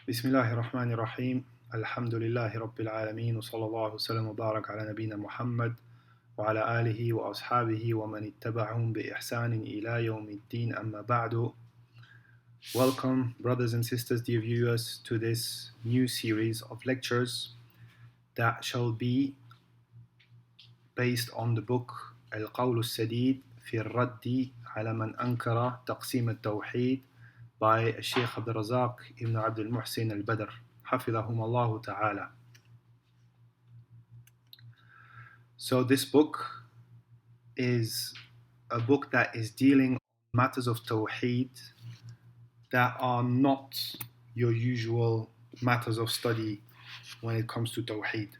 بسم الله الرحمن الرحيم الحمد لله رب العالمين وصلى الله وسلم وبارك على نبينا محمد وعلى آله وأصحابه ومن اتبعهم بإحسان إلى يوم الدين أما بعد. Welcome brothers and sisters, dear viewers, to this new series of lectures that shall be based on the book القول السديد في الرد على من أنكر تقسيم التوحيد by Sheikh Abdul Razak ibn Abdul Muhsin al-Badr حفظهم الله تعالى. So this book is a book that is dealing on matters of Tawheed that are not your usual matters of study when it comes to Tawheed.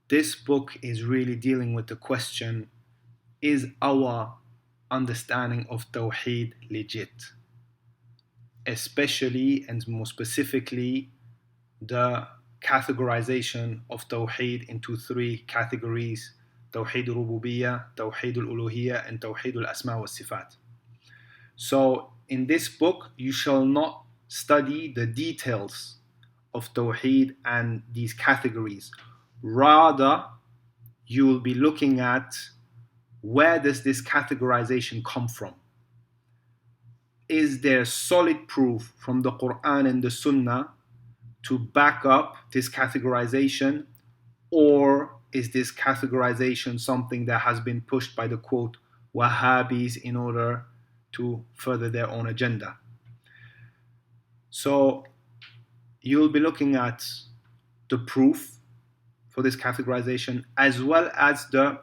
This book is really dealing with the question, is our understanding of Tawheed legit? Especially and more specifically the categorization of Tawheed into three categories: Tawheed al-Rububiyyah, Tawheed al-Uluhiyyah, and Tawheed al-Asma wa Sifat. So in this book you shall not study the details of Tawheed and these categories. Rather, you will be looking at where does this categorization come from? Is there solid proof from the Quran and the Sunnah to back up this categorization, or is this categorization something that has been pushed by the quote Wahhabis in order to further their own agenda? So you'll be looking at the proof for this categorization as well as the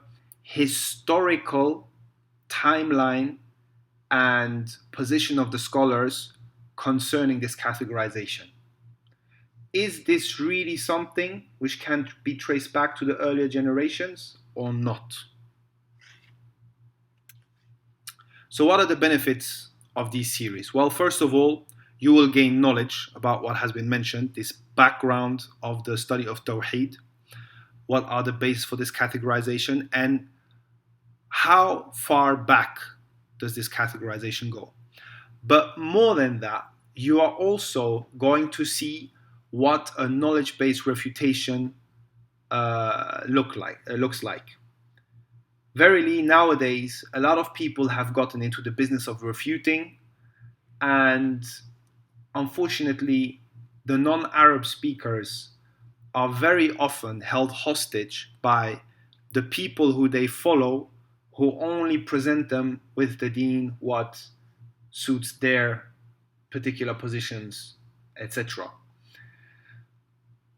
historical timeline and position of the scholars concerning this categorization. Is this really something which can be traced back to the earlier generations or not? So what are the benefits of these series? Well, first of all, you will gain knowledge about what has been mentioned, this background of the study of Tawheed. What are the bases for this categorization, and how far back does this categorization go? But more than that, you are also going to see what a knowledge-based refutation looks like. Verily, nowadays, a lot of people have gotten into the business of refuting, and unfortunately, the non-Arab speakers are very often held hostage by the people who they follow, who only present them with the deen what suits their particular positions, etc.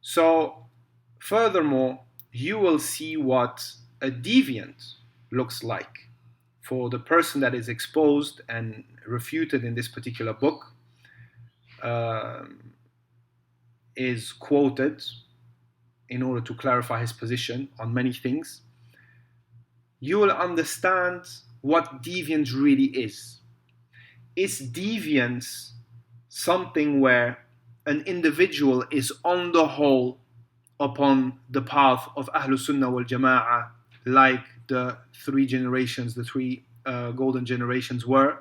So, furthermore, you will see what a deviant looks like for the person that is exposed and refuted in this particular book, is quoted in order to clarify his position on many things. You will understand what deviance really is. Is deviance something where an individual is on the whole upon the path of Ahlul Sunnah wal Jama'ah, like the three generations, the three golden generations were?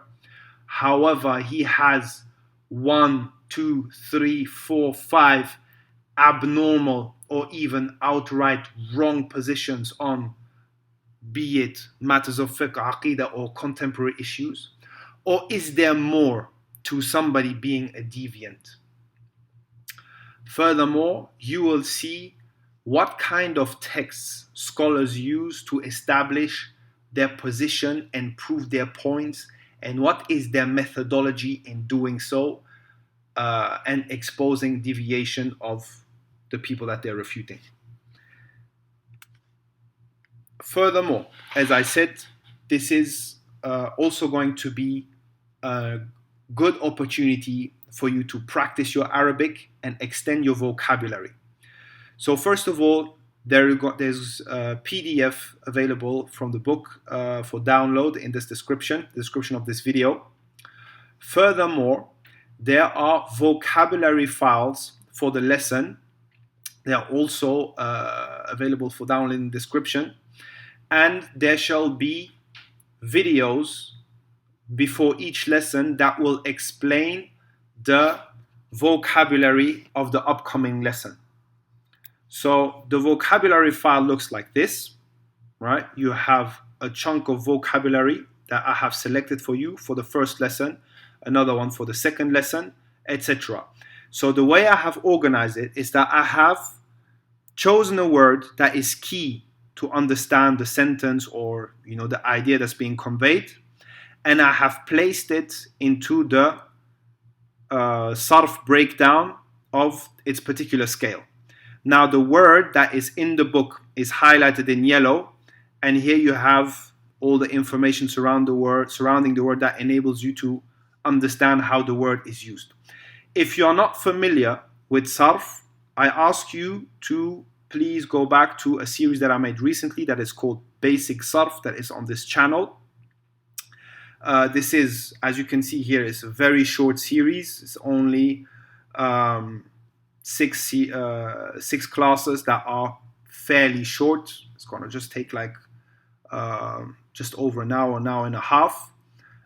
However, he has 1, 2, 3, 4, 5 abnormal or even outright wrong positions on, be it matters of fiqh, aqidah, or contemporary issues? Or is there more to somebody being a deviant? Furthermore, you will see what kind of texts scholars use to establish their position and prove their points, and what is their methodology in doing so, and exposing deviation of the people that they're refuting. Furthermore, as I said, this is also going to be a good opportunity for you to practice your Arabic and extend your vocabulary. So first of all, there's a PDF available from the book for download in this description of this video. Furthermore, there are vocabulary files for the lesson. They are also available for download in the description. And there shall be videos before each lesson that will explain the vocabulary of the upcoming lesson. So the vocabulary file looks like this, right? You have a chunk of vocabulary that I have selected for you for the first lesson, another one for the second lesson, etc. So the way I have organized it is that I have chosen a word that is key to understand the sentence or the idea that's being conveyed, and I have placed it into the sarf breakdown of its particular scale. Now the word that is in the book is highlighted in yellow, and here you have all the information surrounding the word that enables you to understand how the word is used. If you are not familiar with sarf, I ask you to please go back to a series that I made recently that is called Basic Sarf, that is on this channel. This is, as you can see here, is a very short series. It's only six classes that are fairly short. It's going to just take like just over an hour and a half.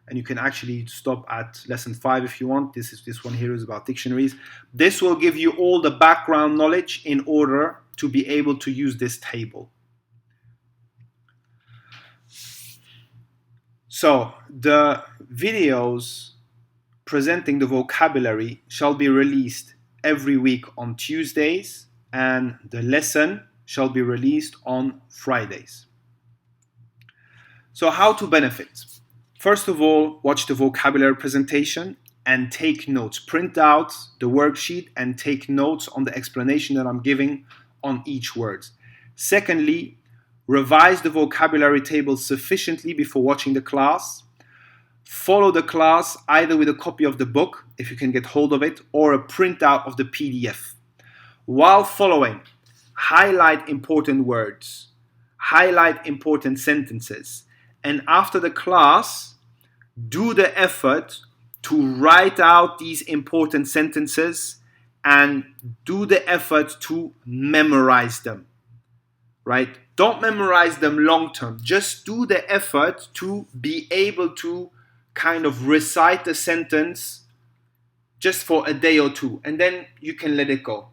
And you can actually stop at lesson 5 if you want. This one here is about dictionaries. This will give you all the background knowledge in order to be able to use this table. So the videos presenting the vocabulary shall be released every week on Tuesdays, and the lesson shall be released on Fridays. So how to benefit? First of all, watch the vocabulary presentation and take notes. Print out the worksheet and take notes on the explanation that I'm giving on each word. Secondly, revise the vocabulary table sufficiently before watching the class. Follow the class either with a copy of the book, if you can get hold of it, or a printout of the PDF. While following, highlight important words, highlight important sentences, and after the class, do the effort to write out these important sentences and do the effort to memorize them, right? Don't memorize them long term. Just do the effort to be able to kind of recite the sentence just for a day or two, and then you can let it go.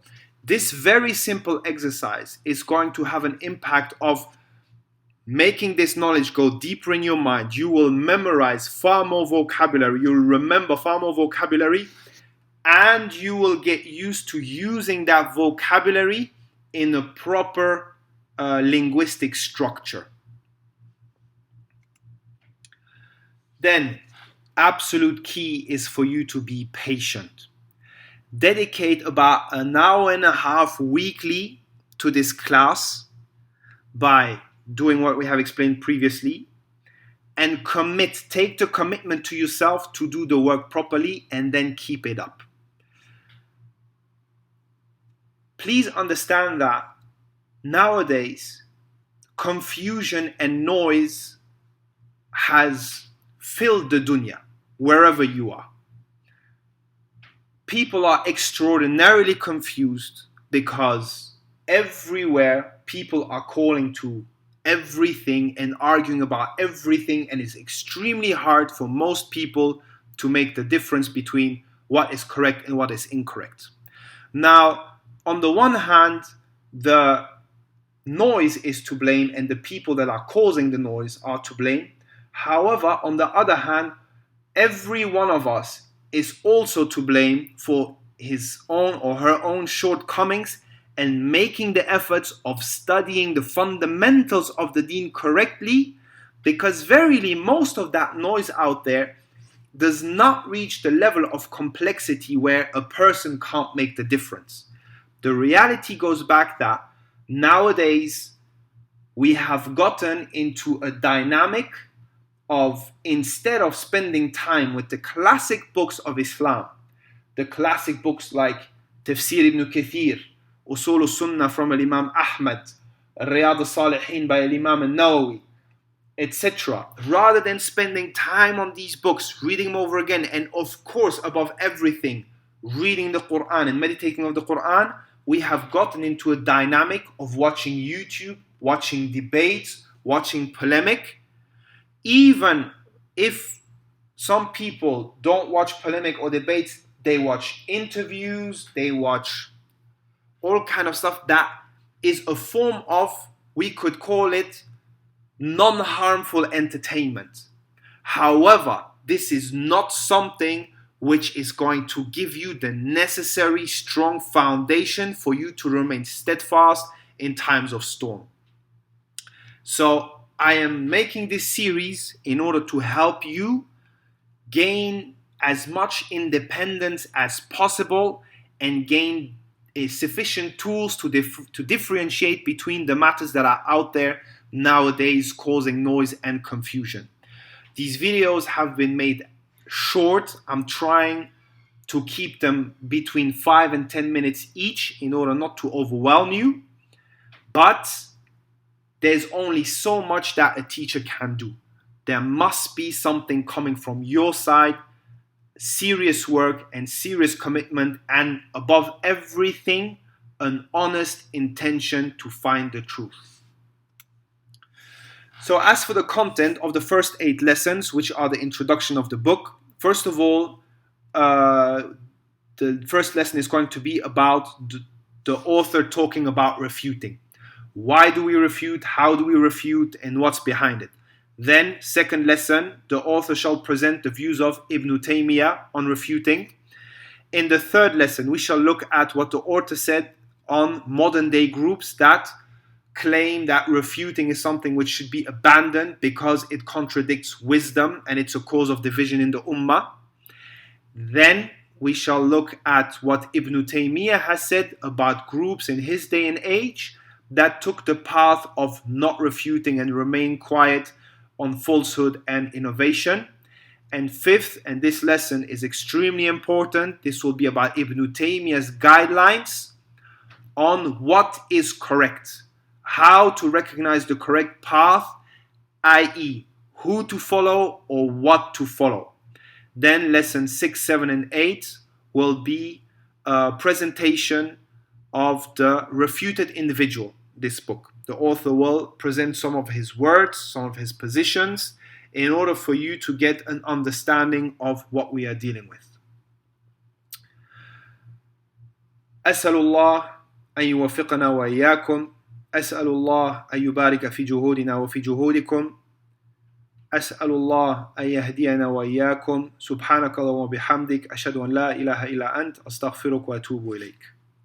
This very simple exercise is going to have an impact of making this knowledge go deeper in your mind. You will memorize far more vocabulary, you'll remember far more vocabulary, and you will get used to using that vocabulary in a proper linguistic structure. Then, absolute key is for you to be patient. Dedicate about an hour and a half weekly to this class by doing what we have explained previously, and take the commitment to yourself to do the work properly and then keep it up. Please understand that nowadays confusion and noise has filled the dunya wherever you are. People are extraordinarily confused because everywhere people are calling to everything and arguing about everything, and it's extremely hard for most people to make the difference between what is correct and what is incorrect. Now, on the one hand, the noise is to blame and the people that are causing the noise are to blame. However, on the other hand, every one of us is also to blame for his own or her own shortcomings and making the efforts of studying the fundamentals of the deen correctly, because verily most of that noise out there does not reach the level of complexity where a person can't make the difference. The reality goes back that nowadays we have gotten into a dynamic of, instead of spending time with the classic books of Islam, the classic books like Tafsir ibn Kathir, Usul al-Sunnah from Imam Ahmad, Riyad al-Salihin by Imam al-Nawawi, etc. Rather than spending time on these books, reading them over again, and of course, above everything, reading the Quran and meditating on the Quran, we have gotten into a dynamic of watching YouTube, watching debates, watching polemic. Even if some people don't watch polemic or debates they watch interviews, they watch all kind of stuff that is a form of, we could call it, non-harmful entertainment. However, this is not something which is going to give you the necessary strong foundation for you to remain steadfast in times of storm. So I am making this series in order to help you gain as much independence as possible and gain sufficient tools to differentiate between the matters that are out there nowadays causing noise and confusion. These videos have been made short. I'm trying to keep them between 5 and 10 minutes each in order not to overwhelm you. But there's only so much that a teacher can do. There must be something coming from your side, serious work and serious commitment, and above everything, an honest intention to find the truth. So as for the content of the first 8 lessons, which are the introduction of the book, first of all, the first lesson is going to be about the author talking about refuting. Why do we refute? How do we refute? And what's behind it? Then, second lesson, the author shall present the views of Ibn Taymiyyah on refuting. In the third lesson, we shall look at what the author said on modern day groups that claim that refuting is something which should be abandoned because it contradicts wisdom and it's a cause of division in the ummah. Then we shall look at what Ibn Taymiyyah has said about groups in his day and age that took the path of not refuting and remain quiet on falsehood and innovation. And fifth, and this lesson is extremely important, this will be about Ibn Taymiyyah's guidelines on what is correct, how to recognize the correct path, i.e., who to follow or what to follow. Then lessons 6, 7, and 8 will be a presentation of the refuted individual, this book. The author will present some of his words, some of his positions, in order for you to get an understanding of what we are dealing with. أسأل الله أن يوفقنا وإياكم. أسأل الله أن يبارك في جهودنا وفي جهودكم. أسأل الله أن يهدينا وإياكم. سبحانك اللهم وبحمدك أشهد أن لا إله إلا أنت أستغفرك وأتوب إليك.